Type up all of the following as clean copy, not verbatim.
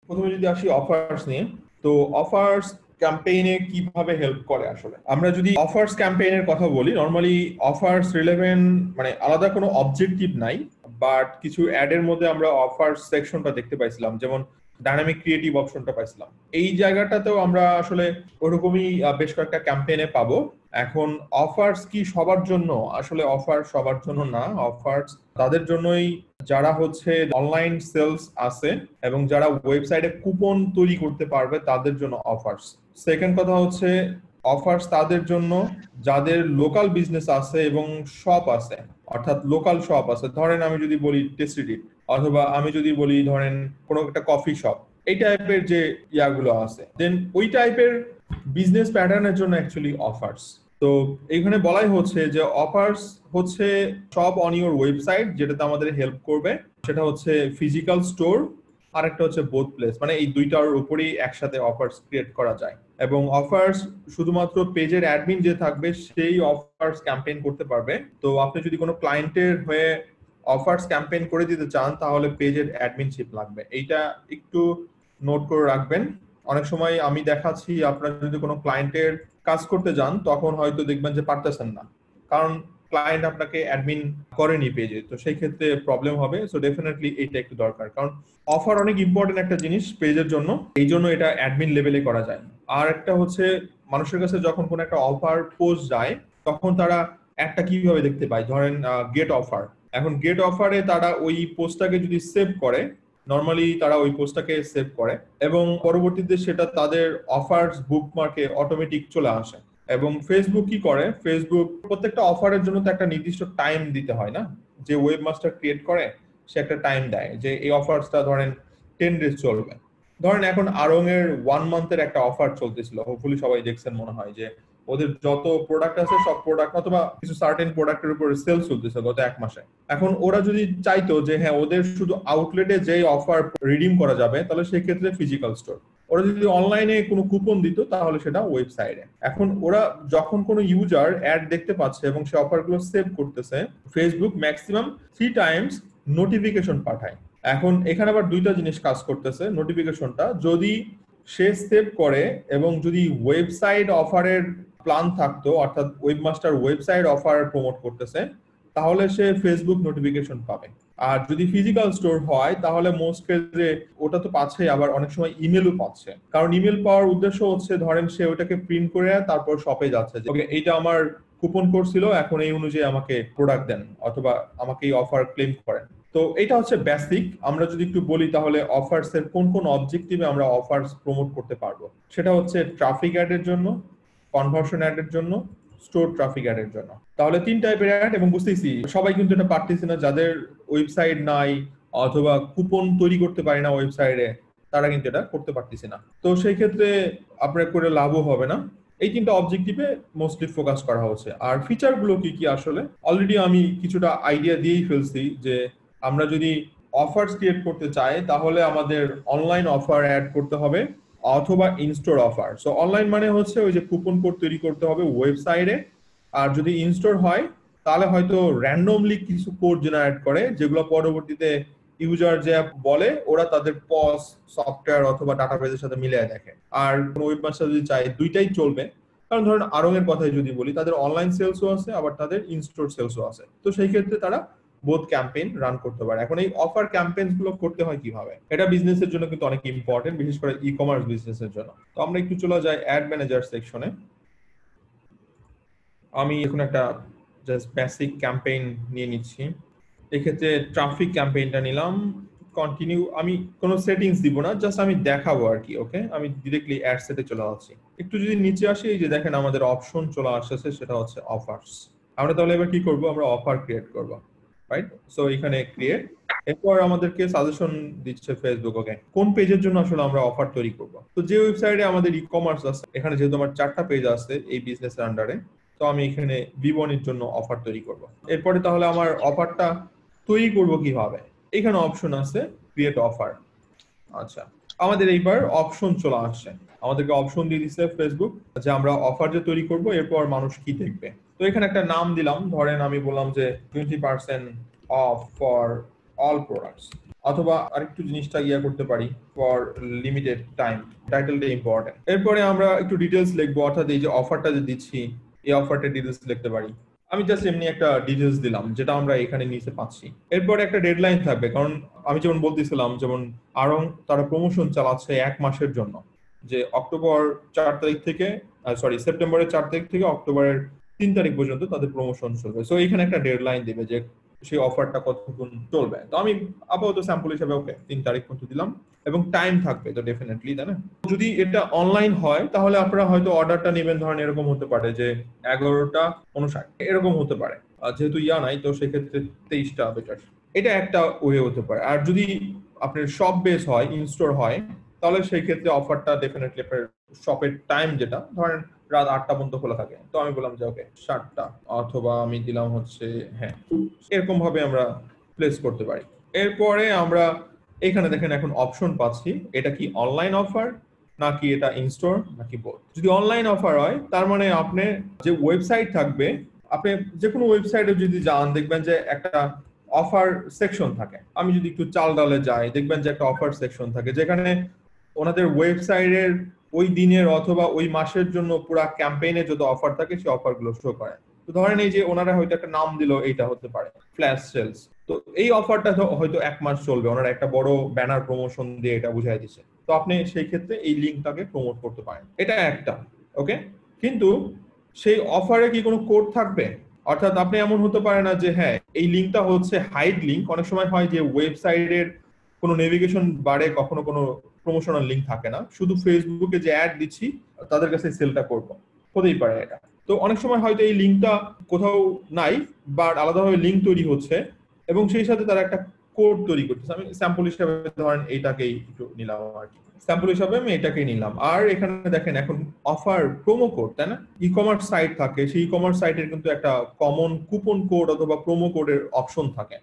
প্রথমে যদি আসি অফার্স নিয়ে, তো অফার্স ক্যাম্পেইনে কিভাবে হেল্প করে আসলে আমরা যদি অফার্স ক্যাম্পেইনের কথা বলি, নরমালি অফার্স রিলেভেন্ট মানে আলাদা কোনো অবজেক্টিভ নাই, বাট কিছু অ্যাডের মধ্যে আমরা অফার্স সেকশনটা দেখতে পাইছিলাম, যেমন ডাইনামিক ক্রিয়েটিভ অপশনটা পাইছিলাম। এই জায়গাটাতেও আমরা আসলে ওরকমই বেশ কয়েকটা ক্যাম্পেইনে পাবো। এখন অফার্স কি সবার জন্য? আসলে অফার সবার জন্য না, অফার্স তাদের জন্যই যারা হচ্ছে অনলাইন সেলস আছে এবং যারা ওয়েবসাইটে কুপন তৈরি করতে পারবে তাদের জন্য অফার্স। সেকেন্ড কথা হচ্ছে অফার্স তাদের জন্য যাদের লোকাল বিজনেস আছে এবং শপ আছে, অর্থাৎ লোকাল শপ আছে। ধরেন আমি যদি বলি টেস্টিডিট, অথবা আমি যদি বলি ধরেন কোনো একটা কফি শপ, এই টাইপের যে ইয়াগুলো আছে, দেন ওই টাইপের বিজনেস প্যাটার্নের জন্য অ্যাকচুয়ালি অফার্স। তো এইখানে বলাই হচ্ছে যে অফার্স হচ্ছে সব অন ইউর ওয়েবসাইট, যেটাতে আমাদের হেল্প করবে সেটা হচ্ছে ফিজিক্যাল স্টোর, আর একটা হচ্ছে বোথ প্লেস, মানে এই দুইটার উপরেই একসাথে অফার্স ক্রিয়েট করা যায়। এবং অফার্স শুধুমাত্র পেজের অ্যাডমিন যে থাকবে সেই অফার্স ক্যাম্পেইন করতে পারবে। তো আপনি যদি কোনো ক্লায়েন্টের হয়ে অফার্স ক্যাম্পেইন করে দিতে চান তাহলে পেজের অ্যাডমিনশিপ লাগবে, এইটা একটু নোট করে রাখবেন। অনেক সময় আমি দেখাচ্ছি আপনারা যদি কোনো ক্লায়েন্টের কাজ করতে যান তখন হয়তো দেখবেন যে পারতেছেন না, কারণ ক্লায়েন্ট আপনাকে অ্যাডমিন করেনি পেজে, তো সেই ক্ষেত্রে প্রবলেম হবে। সো ডেফিনেটলি এইটা একটু দরকার, কারণ অফার অনেক ইম্পর্টেন্ট একটা জিনিস পেজের জন্য, এই জন্য এটা অ্যাডমিন লেভেলে করা যায়। আর একটা হচ্ছে মানুষের কাছে যখন কোনো একটা অফার পোস্ট যায় তখন তারা একটা কিভাবে দেখতে পায়, ধরেন গেট অফার। এখন গেট অফারে তারা ওই পোস্টটাকে যদি সেভ করে, নর্মালি তারা ওই পোস্টটাকে সেভ করে এবং পরবর্তীতে সেটা তাদের অফার্স বুকমার্কে অটোমেটিক চলে আসে। এবং ফেসবুক কি করে, ফেসবুক প্রত্যেকটা অফারের জন্য তো একটা নির্দিষ্ট টাইম দিতে হয় না, যে ওয়েবমাস্টার ক্রিয়েট করে সে একটা টাইম দেয় যে এই অফারটা ধরেন 10 ডেজ চলবে। ধরেন এখন আরং এর 1 মান্থের একটা অফার চলতেছিল, হোপফুলি সবাই দেখছেন মনে হয়, যে ওদের যত প্রোডাক্ট আছে সব প্রোডাক্ট অথবা কিছু সার্টেন প্রোডাক্টের উপর সেল চলতেছে গত 1 মাসে। এখন ওরা যদি চাইতো যে হ্যাঁ ওদের শুধু আউটলেটে যেই অফার রিডিম করা যাবে, তাহলে সেই ক্ষেত্রে ফিজিক্যাল স্টোর। ওরা যদি অনলাইনে কোনো কুপন দিত তাহলে সেটা ওয়েবসাইটে। এখন ওরা যখন কোনো ইউজার অ্যাড দেখতে পাচ্ছে এবং সে অফারগুলো সেভ করতেছে, ফেসবুক ম্যাক্সিমাম 3 টাইমস নোটিফিকেশন পাঠায়। এখন এখানে আবার দুইটা জিনিস কাজ করতেছে। নোটিফিকেশনটা যদি সে সেভ করে এবং যদি ওয়েবসাইট অফারের প্ল্যান থাকতো, অর্থাৎ ওয়েবমাস্টার ওয়েবসাইট অফার প্রমোট করতেছে, তাহলে সে ফেসবুক নোটিফিকেশন পাবে। আর যদি ফিজিক্যাল স্টোর হয় তাহলে মোস্ট ক্ষেত্রে ওটা তো পাচ্ছে, আবার অনেক সময় ইমেলও পাচ্ছে। কারণ ইমেল পাওয়ার উদ্দেশ্য হচ্ছে ধরেন সে ওটাকে প্রিন্ট করে তারপর শপে যাচ্ছে, ওকে এইটা আমার কুপন কোড ছিল, এখন এই অনুযায়ী আমাকে প্রোডাক্ট দেন অথবা আমাকে এই অফার ক্লেম করেন। তো এটা হচ্ছে বেসিক। আমরা যদি একটু বলি তাহলে অফার্স এর কোন কোন অবজেক্টিভে আমরা অফার্স প্রমোট করতে পারবো, সেটা হচ্ছে ট্রাফিক অ্যাডের জন্য, কনভার্সন অ্যাডের জন্য, স্টোর ট্রাফিক অ্যাডের জন্য। তাহলে 3 টাইপের অ্যাড। এবং বুঝতেছি সবাই কিন্তু এটা পারতেছে না, যাদের ওয়েবসাইট নাই অথবা কুপন তৈরি করতে পারি না ওয়েবসাইটে, তারা কিন্তু এটা করতে পারতেছে না। তো সেই ক্ষেত্রে আপনার করে লাভও হবে না। এই 3টা অবজেক্টিভে মোস্টলি ফোকাস করা হচ্ছে। আর ফিচার গুলো কি কি, আসলে অলরেডি আমি কিছুটা আইডিয়া দিয়েই ফেলছি যে আমরা যদি অফার্স ক্রিয়েট করতে চাই তাহলে আমাদের অনলাইন অফার অ্যাড করতে হবে অথবা ইনস্টোর অফার। সো অনলাইন মানে হচ্ছে ওই যে কুপন কোড তৈরি করতে হবে ওয়েবসাইটে, আর যদি ইনস্টোর হয় তাহলে হয়তো র্যান্ডমলি কিছু কোড জেনারেট করে যেগুলো পরবর্তীতে ইউজার যে বলে ওরা তাদের পস সফটওয়্যার অথবা ডাটাবেসের সাথে মিলিয়ে দেখে। আর কোন ওয়েবমাস্টার যদি চায় দুইটাই চলবে, কারণ ধরেন আরং এর কথাই যদি বলি, তাদের অনলাইন সেলসও আছে আবার তাদের ইনস্টোর সেলসও আছে। তো সেই ক্ষেত্রে তারা বোথ ক্যাম্পেইন রান করতে পারে। এখন এই অফার ক্যাম্পেইন গুলো করতে হয় কিভাবে, এটা বিজনেসের জন্য কিন্তু অনেক ইম্পর্টেন্ট, বিশেষ করে ই কমার্স বিজনেসের জন্য। তো আমরা একটু চলে যাই অ্যাড ম্যানেজার সেকশনে। আমি এখন একটা জাস্ট বেসিক ক্যাম্পেইন নিয়ে নিচ্ছি। এক্ষেত্রে ট্রাফিক ক্যাম্পেইনটা নিলাম। কন্টিনিউ, আমি কোনো সেটিংস দিব না, জাস্ট আমি দেখাবো আর কি। ওকে, আমি ডিরেক্টলি অ্যাড সেটে চলে যাচ্ছি। একটু যদি নিচে আসি, এই যে দেখেন আমাদের অপশন চলে আসছে, সেটা হচ্ছে অফার্স। আমরা তাহলে এবার কি করব, আমরা অফার ক্রিয়েট করব, রাইট? সো এখানে ক্রিয়েট, এরপর আমাদেরকে সাজেশন দিচ্ছে ফেসবুক। ওকে, কোন পেজের জন্য আসলে আমরা অফার তৈরি করব। তো যে ওয়েবসাইটে আমাদের ই কমার্স আছে, এখানে যেহেতু আমার 4টা পেজ আছে এই বিজনেসের আন্ডারে, তো আমি এখানে বিবরণীর জন্য অফার তৈরি করব। এরপরে তাহলে আমার অফারটা তৈরি করব কিভাবে, এখানে অপশন আছে ক্রিয়েট অফার। আচ্ছা, আমাদের এইবার অপশন চলে আসছে, আমাদেরকে অপশন দিয়ে দিচ্ছে ফেসবুক যে আমরা অফার যে তৈরি করব এরপর মানুষ কি দেখবে। তো এখানে একটা নাম দিলাম, ধরেন আমি বললাম যে 20% অফ ফর অল প্রোডাক্টস। অথবা আরেকটু জিনিসটা করতে পারি ফর লিমিটেড টাইম, টাইটেলটা ইম্পর্টেন্ট। এরপরে আমরা একটু ডিটেলস লিখবো, অর্থাৎ এই যে অফারটা যে দিচ্ছি এই অফারটা ডিটেলস লিখতে পারি। আমি জাস্ট এমনি একটা ডিটেলস দিলাম যেটা আমরা এখানে নিচে পাচ্ছি। এরপরে একটা ডেডলাইন থাকবে, কারণ আমি যেমন বলতেছিলাম যেমন আরং তারা প্রমোশন চালাচ্ছে 1 মাসের জন্য, যে অক্টোবর 4 তারিখ থেকে সেপ্টেম্বরের 4 তারিখ থেকে অক্টোবরের 3 তারিখ পর্যন্ত তাদের প্রমোশন চলবে। সো এখানে একটা ডেডলাইন দেবে যে সেই অফারটা কতক্ষণ চলবে। তো আমি আপাতত স্যাম্পল হিসেবে ওকে 3 তারিখ পর্যন্ত দিলাম, এবং টাইম থাকবে তো ডেফিনেটলি, তাই না? যদি এটা অনলাইন হয় তাহলে আপনারা হয়তো অর্ডারটা নেবেন, ধরেন এরকম হতে পারে যে 11:59 এরকম হতে পারে, যেহেতু নাই তো সেক্ষেত্রে 23টা বেটার। এটা একটা ওয়ে হতে পারে। আর যদি আপনার শপ বেস হয়, ইন স্টোর হয়, তাহলে সেই ক্ষেত্রে অফারটা ডেফিনেটলি আপনার শপের টাইম যেটা ধরেন রাত 8টা পর্যন্ত খোলা থাকে, তো আমি বললাম যে ওকে 7টা, অথবা আমি দিলাম হচ্ছে হ্যাঁ, এরকম ভাবে আমরা প্লেস করতে পারি। এরপরে আমরা এখানে দেখেন এখন অপশন পাচ্ছি, এটা কি অনলাইন অফার নাকি এটা ইন স্টোর নাকি বোথ। যদি অনলাইন অফার হয় তার মানে আপনি যে ওয়েবসাইট থাকবে, আপনি যে কোনো ওয়েবসাইটে যদি যান দেখবেন যে একটা অফার সেকশন থাকে। আমি যদি একটু চাল ডালে যাই দেখবেন যে একটা অফার সেকশন থাকে, যেখানে ওনাদের ওয়েবসাইটের ওই দিনের অথবা ওই মাসের জন্য পুরো ক্যাম্পেইনে যত অফার থাকে সেই অফারগুলো শো করে। তো ধরেন এই যে ওনারা হয়তো একটা নাম দিল, এইটা হতে পারে ফ্ল্যাশ সেলস, তো এই অফারটা হয়তো 1 মাস চলবে, ওনারা একটা বড় ব্যানার প্রমোশন দিয়ে এটা বুঝাই দিচ্ছে। তো আপনি সেই ক্ষেত্রে এই লিঙ্কটাকে প্রমোট করতে পারেন, এটা একটা ওকে। কিন্তু সেই অফারে কি কোনো কোড থাকবে? অর্থাৎ আপনি এমন হতে পারে না যে হ্যাঁ এই লিঙ্কটা হচ্ছে হাইড লিঙ্ক। অনেক সময় হয় যে ওয়েবসাইটের কোনো নেভিগেশন বারে কখনো কোনো প্রমোশনাল লিঙ্ক থাকে না, শুধু ফেসবুকে যে অ্যাড দিচ্ছি তাদের কাছে সেলটা করবো, হতেই পারে এটা। তো অনেক সময় হয়তো এই লিঙ্কটা কোথাও নাই, বাট আলাদাভাবে লিঙ্ক তৈরি হচ্ছে এবং সেই সাথে তারা একটা কোড তৈরি করতেছে। আমি স্যাম্পল হিসাবে ধরেন এইটাকেই একটু নিলাম আর কি, স্যাম্পল হিসাবে আমি এটাকেই নিলাম। আর এখানে দেখেন এখন অফার প্রোমো কোড, তাই না? ই কমার্স সাইট থাকে, সেই ই কমার্স সাইটের কিন্তু একটা কমন কুপন কোড অথবা প্রোমো কোডের অপশন থাকে।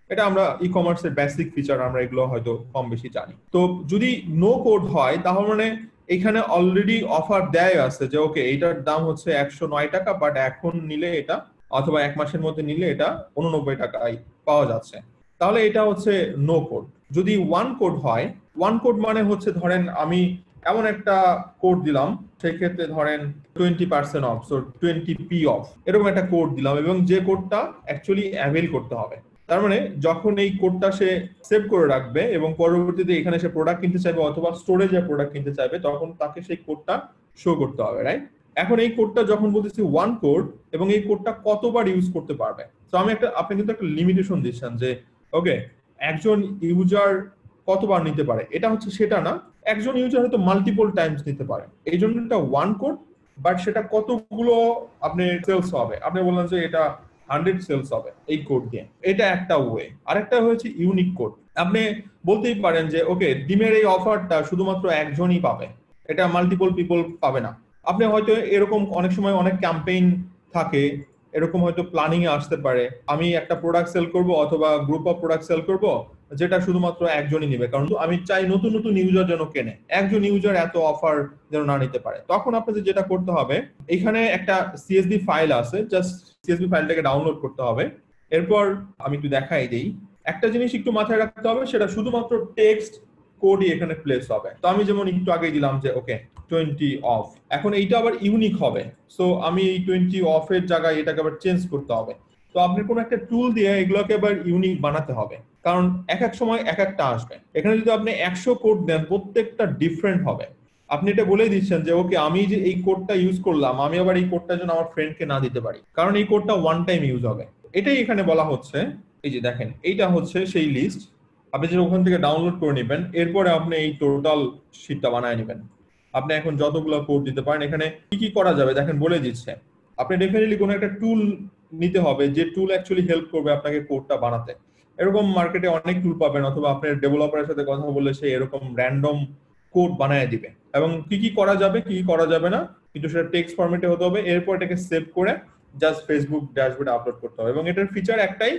এটা আমরা ই কমার্সের বেসিক ফিচার, আমরা এগুলো হয়তো কম বেশি জানি। তো যদি নো কোড হয় তাহলে মানে এখানে অলরেডি অফার দেয় আছে যে ওকে এইটার দাম হচ্ছে 109 টাকা, বাট এখন নিলে এটা অথবা 1 মাসের মধ্যে নিলে এটা 89 টাকায় পাওয়া যাচ্ছে, তাহলে এটা হচ্ছে নো কোড। যদি ওয়ান কোড হয়, ওয়ান কোড মানে হচ্ছে ধরেন আমি এমন একটা কোড দিলাম, সেই ক্ষেত্রে ধরেন 20% অফ, সো 20p অফ, এরকম একটা কোড দিলাম এবং যে কোডটা অ্যাকচুয়ালি অ্যাভেল করতে হবে। তার মানে যখন এই কোডটা সে সেভ করে রাখবে এবং পরবর্তীতে এখানে সে প্রোডাক্ট কিনতে চাইবে অথবা স্টোরে যে প্রোডাক্ট কিনতে চাইবে তখন তাকে সেই কোডটা শো করতে হবে, রাইট? এখন এই কোডটা যখন বলতেছি ওয়ান কোড, এবং এই কোডটা কতবার ইউজ করতে পারবে, তো আমি আপনি কিন্তু একটা লিমিটেশন দিচ্ছেন যে ওকে একজন ইউজার কতবার নিতে পারে, এটা হচ্ছে সেটা না, একজন ইউজার হয়তো মাল্টিপল টাইমস নিতে পারে, এই জন্য এটা ওয়ান কোড। বাট সেটা কতগুলো আপনি সেলস হবে, আপনি বললেন যে এটা 100 সেলস হবে এই কোড দিয়ে, এটা একটা ওয়ে। আরেকটা হচ্ছে ইউনিক কোড। আপনি বলতেই পারেন যে ওকে ডিমের এই অফারটা শুধুমাত্র একজনই পাবে, এটা মাল্টিপল পিপল পাবে না। আপনি হয়তো এরকম অনেক সময় অনেক ক্যাম্পেইন থাকে, এরকম হয়তো প্ল্যানিং এ আসতে পারে আমি একটা প্রোডাক্ট সেল করব অথবা গ্রুপ অফ প্রোডাক্ট সেল করব যেটা শুধুমাত্র একজনই নিবে, কারণ আমি চাই নতুন নতুন ইউজার যেন কেনে, একজন ইউজার এত অফার যেন না নিতে পারে। তখন আপনাদের যেটা করতে হবে, এখানে একটা সিএসভি ফাইল আছে, জাস্ট সিএসভি ফাইলটাকে ডাউনলোড করতে হবে। এরপর আমি একটু দেখাই দিই, একটা জিনিস একটু মাথায় রাখতে হবে, সেটা শুধুমাত্র টেক্সট কোডই এখানে প্লেস হবে। তো আমি যেমন একটু আগে দিলাম যে ওকে 20 অফ, এখন এইটা আবার ইউনিক হবে, সো আমি এই 20 অফের জায়গায় এটাকে আবার চেঞ্জ করতে হবে। তো আপনি কোন একটা টুল দিয়ে এগুলোকে আবার ইউনিক বানাতে হবে, কারণ এক এক সময় এক একটা আসবে। এখানে যদি আপনি 100 কোড দেন প্রত্যেকটা ডিফারেন্ট হবে। আপনি এটা বলে দিচ্ছেন যে ওকে আমি যে এই কোডটা ইউজ করলাম, আমি আবার এই কোডটা যেন আমার ফ্রেন্ডকে না দিতে পারি, কারণ এই কোডটা ওয়ান টাইম ইউজ হবে। এটাই এখানে বলা হচ্ছে। এই যে দেখেন এইটা হচ্ছে সেই লিস্ট, আপনি যে ওখান থেকে ডাউনলোড করে নেবেন, এরপরে আপনি এই টোটাল শীটটা বানায় নেবেন। আপনি এখন যতগুলো কোড দিতে পারেন, এখানে কি কি করা যাবে দেখেন বলে দিচ্ছে। আপনি ডেফিনেটলি কোনো একটা টুল নিতে হবে, যে টুল অ্যাকচুয়ালি হেল্প করবে আপনাকে কোডটা বানাতে। এরকম মার্কেটে অনেক টুল পাবেন, অথবা আপনার ডেভেলপারের সাথে কথা বললে সে এরকম র্যান্ডম কোড বানায় দিবে, এবং কি কি করা যাবে কি কি করা যাবে না, কিন্তু সেটা টেক্সট ফরম্যাটে হতে হবে। এরপর এটাকে সেভ করে জাস্ট ফেসবুক ড্যাশবোর্ডে আপলোড করতে হবে, এবং এটার ফিচার একটাই,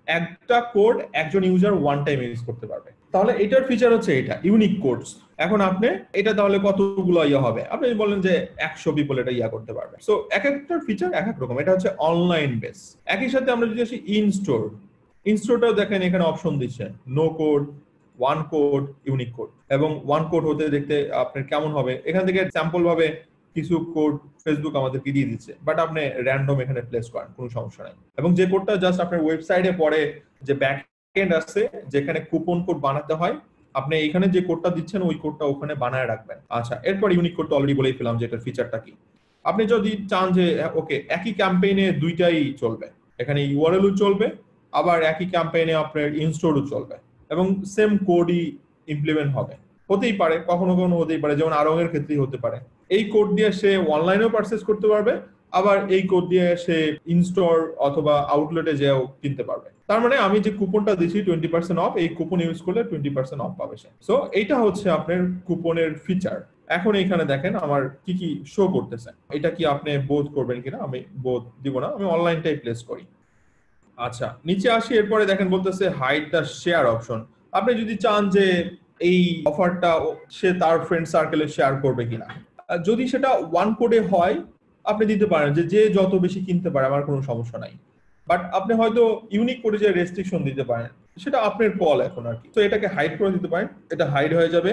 একটা কোড একজন ইউজার ওয়ান টাইম ইউজ করতে পারবে। তাহলে এটার ফিচার হচ্ছে এটা ইউনিক কোডস। এখন আপনি এটা তাহলে কতগুলো ইয়া হবে, আপনি বলেন যে 100 পিপল এটা ইয়া করতে পারবে। সো এক একটার ফিচার এক এক রকম, এটা হচ্ছে অনলাইন বেস। একই সাথে আমরা যদি আসি ইন স্টোর, ইন স্টোরটাও দেখেন এখানে অপশন দিচ্ছে no code, one code, unique code. এবং ওয়ান কোড হতে দেখতে আপনার কেমন হবে, এখান থেকে স্যাম্পল ভাবে কিছু কোড ফেসবুক আমাদেরকে দিয়ে দিচ্ছে, বাট আপনি র্যান্ডম এখানে প্লেস করেন, কোনো সমস্যা নাই। এবং যে কোডটা জাস্ট আপনার ওয়েবসাইটে পরে যে ব্যাক এন্ড আছে যেখানে কুপন কোড বানাতে হয়, আপনি এখানে যে কোডটা দিচ্ছেন ওই কোডটা ওখানে বানায় রাখবেন। আচ্ছা, এরপর ইউনিক কোড তো অলরেডি বলেই ফেলাম যে এটার ফিচারটা কি। আপনি যদি চান যে ওকে একই ক্যাম্পেইনে দুইটাই চলবে, এখানে ইউআরএলও চলবে, আবার একই ক্যাম্পেইনে আপনার ইনস্টোরও চলবে এবং সেম কোডই ইমপ্লিমেন্ট হবে, হতেই পারে, কখনো কখনো হতেই পারে, যেমন আরং এর ক্ষেত্রেই হতে পারে। এই কোড দিয়ে সে অনলাইনেও পারচেজ করতে পারবে, আবার এই কোড দিয়ে সে ইনস্টোর অথবা আউটলেটে যেও কিনতে পারবে। তার মানে আমি যে কুপনটা দিচ্ছি 20% অফ, এই কুপন ইউজ করলে 20% অফ পাবে সে। সো এইটা হচ্ছে আপনার কুপনের ফিচার। এখন এখানে দেখেন আমার কি কি শো করতেছে, এটা কি আপনি বোধ করবেন কিনা। আমি বোধ দিব না, আমি অনলাইনটাই প্লেস করি। আচ্ছা, নিচে আসি, এরপরে দেখেন বলতেছে হাইড দ্য শেয়ার অপশন। আপনি যদি চান যে এই অফারটা সে তার ফ্রেন্ড সার্কেলে শেয়ার করবে কিনা, যদি সেটা ওয়ান কোডে হয় আপনি দিতে পারেন যে যে যত বেশি কিনতে পারে আমার কোনো সমস্যা নাই। বাট আপনি হয়তো ইউনিক কোডে যে রেস্ট্রিকশন দিতে পারেন, সেটা আপনার কল এখন আর কি। তো এটাকে হাইড করে দিতে পারেন, এটা হাইড হয়ে যাবে।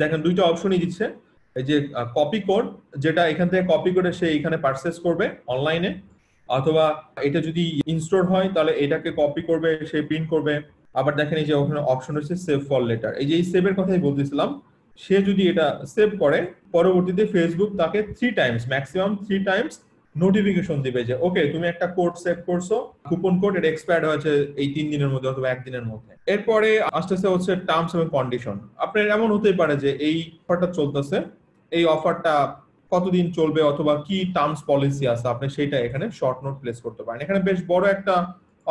দেখেন দুইটা অপশনই দিচ্ছে, এই যে কপি কোড, যেটা এখান থেকে কপি করে সে এখানে পারচেজ করবে অনলাইনে, অথবা এটা যদি ইনস্টোর হয় তাহলে এটাকে কপি করবে, সে প্রিন্ট করবে। আবার দেখেন এই যে ওখানে অপশন হচ্ছে সেভ ফর লেটার, এই যে এই সেভের কথাই বলতেছিলাম, সে যদি এটা সেভ করে পরবর্তীতে ফেসবুক তাকে 3 টাইমস, ম্যাক্সিমাম 3 টাইমস নোটিফিকেশন দিবে যে ওকে তুমি একটা কোড সেভ করছো, কুপন কোড, এটা এক্সপায়ার্ড হয়েছে এই 3 দিনের মধ্যে অথবা 1 দিনের মধ্যে। এরপরে আস্তে আস্তে হচ্ছে টার্মস এবং কন্ডিশন। আপনার এমন হতেই পারে যে এই অফারটা চলতেছে, এই অফারটা কতদিন চলবে অথবা কি টার্মস পলিসি আছে, আপনি সেইটা এখানে শর্ট নোট প্লেস করতে পারেন। এখানে বেশ বড় একটা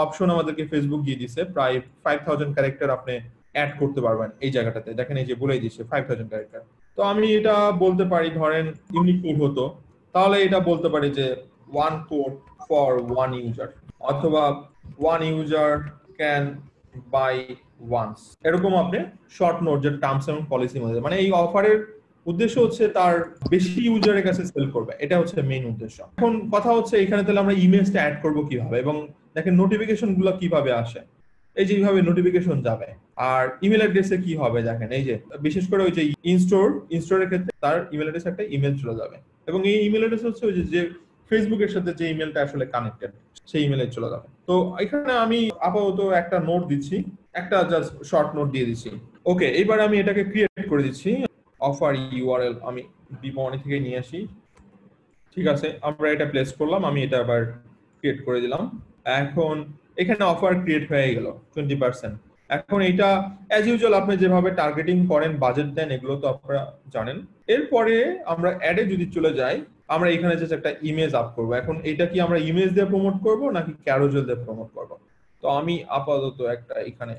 অপশন আমাদেরকে ফেসবুক দিয়ে দিছে, প্রায় 5000 ক্যারেক্টার আপনি অ্যাড করতে পারবেন এই জায়গাটাতে। দেখেন এই যে বলেই দিচ্ছে 5000 ক্যারেক্টার। তো আমি এটা বলতে পারি, ধরেন ইউনিক কোড হতো তাহলে এটা বলতে পারি যে one code for one user, অথবা one user can buy once, এরকম আপনি শর্ট নোট যে টার্মস এবং পলিসি মধ্যে, মানে এই অফারের উদ্দেশ্য হচ্ছে তার বেশি ইউজারের কাছে সেল করবে, এটা হচ্ছে মেইন উদ্দেশ্য। এখন কথা হচ্ছে এখানে তাহলে আমরা ইমেজটা অ্যাড করব কিভাবে, এবং দেখেন নোটিফিকেশন গুলো কিভাবে আসে, এই যে এইভাবে নোটিফিকেশন যাবে। আর ইমেল অ্যাড্রেসে কি হবে, দেখেন এই যে বিশেষ করে ওই যে ইনস্টোরের ক্ষেত্রে তার ইমেল অ্যাড্রেসে একটা ইমেল চলে যাবে, এবং এই ইমেল অ্যাড্রেস হচ্ছে ওই যে ফেসবুকের সাথে যে ইমেলটা আসলে কানেক্টেড সেই ইমেলে চলে যাবে। তো এখানে আমি আপাতত একটা নোট দিচ্ছি, একটা জাস্ট শর্ট নোট দিয়ে দিচ্ছি। ওকে, এবার আমি এটাকে ক্রিয়েট করে দিচ্ছি। অফার ইউআরএল আমি বিপণী থেকে নিয়ে আসি, ঠিক আছে, আমরা এটা প্লেস করলাম, আমি এটা আবার ক্রিয়েট করে দিলাম। এখন এখানে অফার ক্রিয়েট হয়ে গেল 20%। এখন এটা অ্যাজ ইউজুয়াল আপনি যেভাবে টার্গেটিং করেন, বাজেট দেন, এগুলো তো আপনারা জানেন। এরপরে আমরা অ্যাডে যদি চলে যাই, আমরা এখানে জাস্ট একটা ইমেজ আপ করব। এখন এটা কি আমরা ইমেজ দিয়ে প্রমোট করব নাকি ক্যারোজেল দিয়ে প্রমোট করব? তো আমি আপাতত একটা এখানে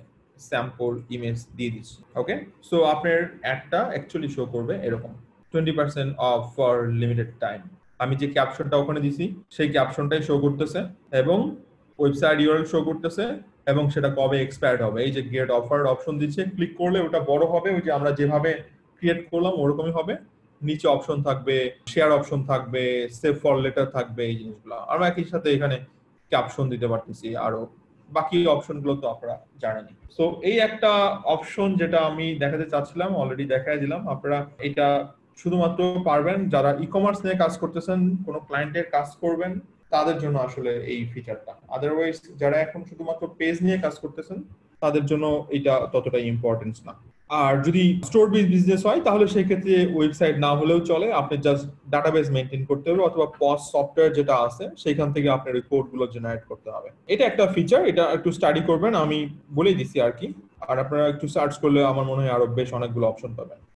স্যাম্পল ইমেজ দিয়ে দিচ্ছি। ওকে, সো আপনার অ্যাডটা অ্যাকচুয়ালি শো করবে এরকম 20% অফ ফর লিমিটেড টাইম। আমি যে ক্যাপশনটা ওখানে দিছি সেই ক্যাপশনটাই শো করতেছে, এবং ওয়েবসাইট ইউআরএল শো করতেছে, এবং সেটা কবে এক্সপায়ার্ড হবে। এই যে গেট অফার অপশন দিচ্ছে, ক্লিক করলে ওটা বড় হবে, ওই যে আমরা যেভাবে ক্রিয়েট করলাম ওরকমই হবে। নিচে অপশন থাকবে, শেয়ার অপশন থাকবে, সেভ ফর লেটার থাকবে, এই জিনিসগুলো। আমরা একই সাথে এখানে ক্যাপশন দিতে পারতেছি, আরো বাকি অপশনগুলো তো আপনারা জানেনই। সো এই একটা অপশন যেটা আমি দেখাতে চাচ্ছিলাম, অলরেডি দেখাই দিলাম। আপনারা এটা শুধুমাত্র পারবেন যারা ই কমার্স নিয়ে কাজ করতেছেন, কোনো ক্লায়েন্টের কাজ করবেন, তাদের জন্য আসলে এই ফিচারটা। আদারওয়াইজ যারা এখন শুধুমাত্র পেজ নিয়ে কাজ করতেছেন তাদের জন্য এটা ততটা ইম্পর্টেন্স না। আর যদি স্টোর বেস বিজনেস হয় তাহলে সেই ক্ষেত্রে ওয়েবসাইট না হলেও চলে, আপনি জাস্ট ডাটাবেস মেইনটেইন করতে হবে, অথবা পস সফটওয়্যার যেটা আছে সেখান থেকে আপনার ওই কোডগুলো জেনারেট করতে হবে। এটা একটা ফিচার, এটা একটু স্টাডি করবেন, আমি বলে দিছি আর কি। আর আপনারা একটু সার্চ করলে আমার মনে হয় আরো বেশ অনেকগুলো অপশন পাবেন।